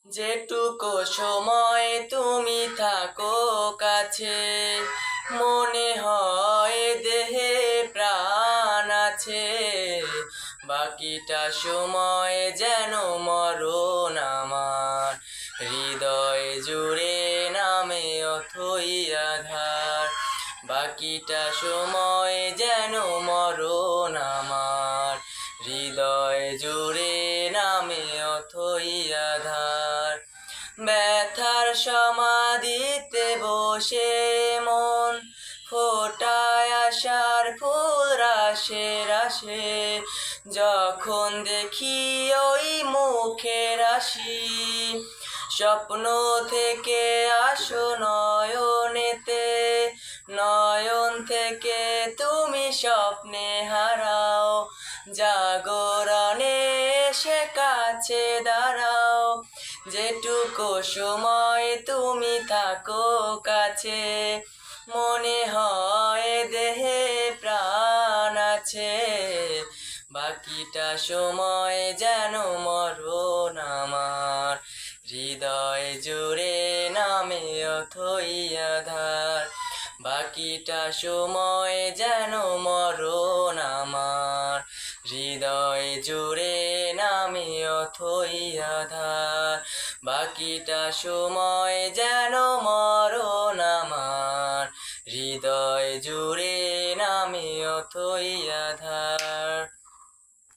যেটুকু সময় তুমি থাকো কাছে, মনে হয় দেহে প্রাণ আছে। বাকিটা সময় যেন মরণ আমার, হৃদয় জুড়ে নামে অথই আধার। বাকিটা সময় যেন মরণ আমার, হৃদয় জুড়ে নামে অথই আধার। ব্যথার সমাধিতে বসে মন ফোটায় আশার ফুল রাশে রাশে। যখন দেখি ওই মুখের হাসি, স্বপ্ন থেকে আসো নয়নেতে, নয়ন থেকে তুমি স্বপ্নে হারাও। জাগরণে এসে কাছে দাঁড়াও, যেটুকু সময় তুমি থাকো কাছে, মনে হয় দেহে প্রাণ আছে। বাকিটা সময় যেন মরণ আমার, হৃদয় জুড়ে নামে অথই আধার। বাকিটা সময় যেন মরণ আমার, হৃদয় জুড়ে নামে অথই আধার। বাকিটা সময় যেন মরণ আমার, হৃদয় জুড়ে নামে অথই আধার।